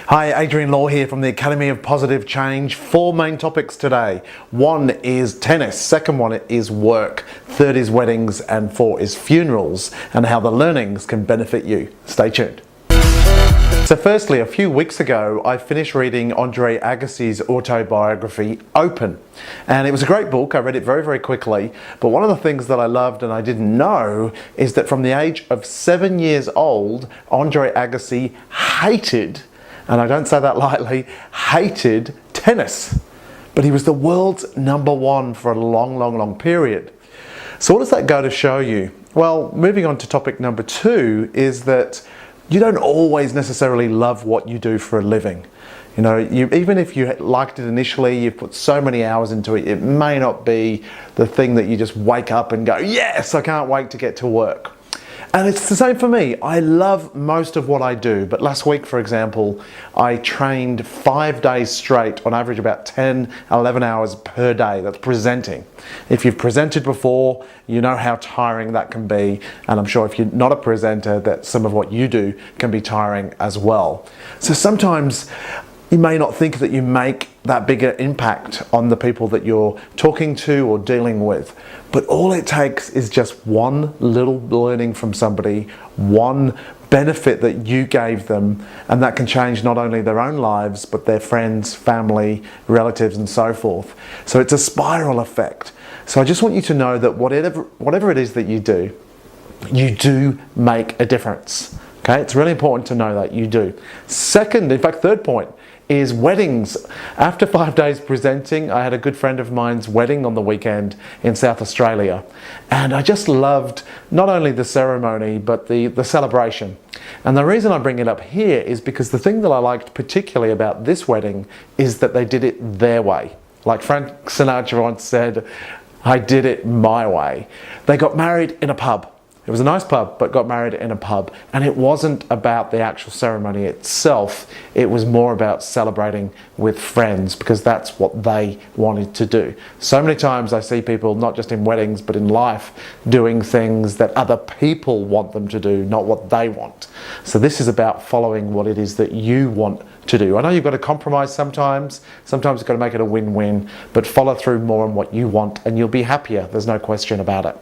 Hi, Adrian Law here from the Academy of Positive Change. 4 main topics today. 1 is tennis, 2nd one is work, 3rd is weddings, and 4 is funerals and how the learnings can benefit you. Stay tuned. So firstly, a few weeks ago, I finished reading Andre Agassi's autobiography, Open. And it was a great book. I read it very, very quickly. But one of the things that I loved and I didn't know is that from the age of 7 years old, Andre Agassi hated, and I don't say that lightly, hated tennis. But he was the world's #1 for a long period. So what does that go to show you? Well, moving on to topic number 2 is that you don't always necessarily love what you do for a living. You know, even if you liked it initially, you've put so many hours into it, it may not be the thing that you just wake up and go, yes, I can't wait to get to work. And it's the same for me. I love most of what I do, but last week, for example, I trained 5 days straight, on average about 10, 11 hours per day. That's presenting. If you've presented before, you know how tiring that can be, and I'm sure if you're not a presenter, that some of what you do can be tiring as well. So sometimes you may not think that you make that bigger impact on the people that you're talking to or dealing with. But all it takes is just one little learning from somebody, one benefit that you gave them, and that can change not only their own lives, but their friends, family, relatives, and so forth. So it's a spiral effect. So I just want you to know that whatever it is that you do make a difference. Okay, it's really important to know that you do. Second, in fact, 3rd point, is weddings. After 5 days presenting, I had a good friend of mine's wedding on the weekend in South Australia. And I just loved not only the ceremony, but the celebration. And the reason I bring it up here is because the thing that I liked particularly about this wedding is that they did it their way. Like Frank Sinatra once said, I did it my way. They got married in a pub. It was a nice pub, but got married in a pub. And it wasn't about the actual ceremony itself. It was more about celebrating with friends, because that's what they wanted to do. So many times I see people, not just in weddings, but in life, doing things that other people want them to do, not what they want. So this is about following what it is that you want to do. I know you've got to compromise sometimes. Sometimes you've got to make it a win-win, but follow through more on what you want and you'll be happier. There's no question about it.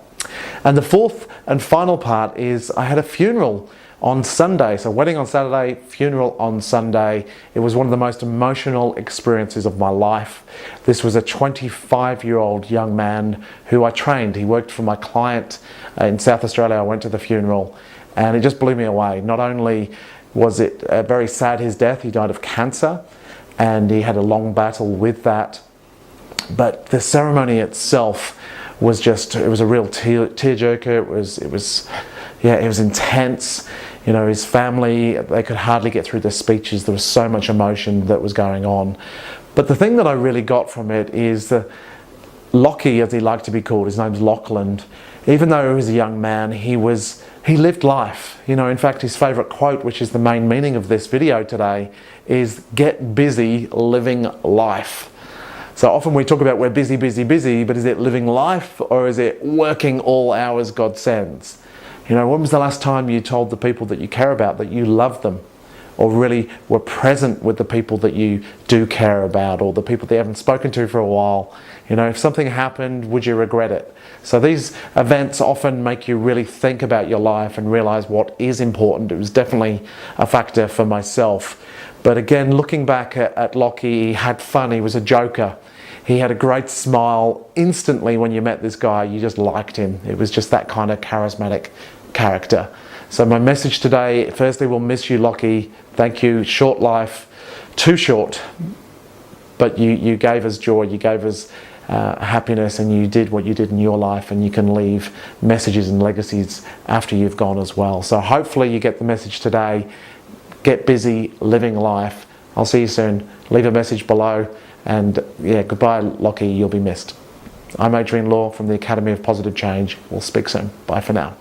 And the 4th and final part is I had a funeral on Sunday. So wedding on Saturday, funeral on Sunday. It was one of the most emotional experiences of my life. This was a 25-year-old young man who I trained. He worked for my client in South Australia. I went to the funeral and it just blew me away. Not only was it very sad, his death, he died of cancer and he had a long battle with that, but the ceremony itself was just, it was a real tearjerker. It was intense. You know, his family, they could hardly get through their speeches. There was so much emotion that was going on. But the thing that I really got from it is Lockie, as he liked to be called, his name's Lachlan, even though he was a young man, he lived life. You know, in fact, his favourite quote, which is the main meaning of this video today, is get busy living life. So often we talk about we're busy, but is it living life or is it working all hours God sends? You know, when was the last time you told the people that you care about that you love them, or really were present with the people that you do care about, or the people that you haven't spoken to for a while? You know, if something happened, would you regret it? So these events often make you really think about your life and realize what is important. It was definitely a factor for myself. But again, looking back at Lockie, he had fun, he was a joker. He had a great smile. Instantly when you met this guy, you just liked him. It was just that kind of charismatic character. So my message today, firstly, we'll miss you, Lockie. Thank you. Short life, too short. But you gave us joy, you gave us happiness, and you did what you did in your life, and you can leave messages and legacies after you've gone as well. So hopefully you get the message today. Get busy living life. I'll see you soon. Leave a message below. And yeah, goodbye, Lockie, you'll be missed. I'm Adrian Law from the Academy of Positive Change. We'll speak soon. Bye for now.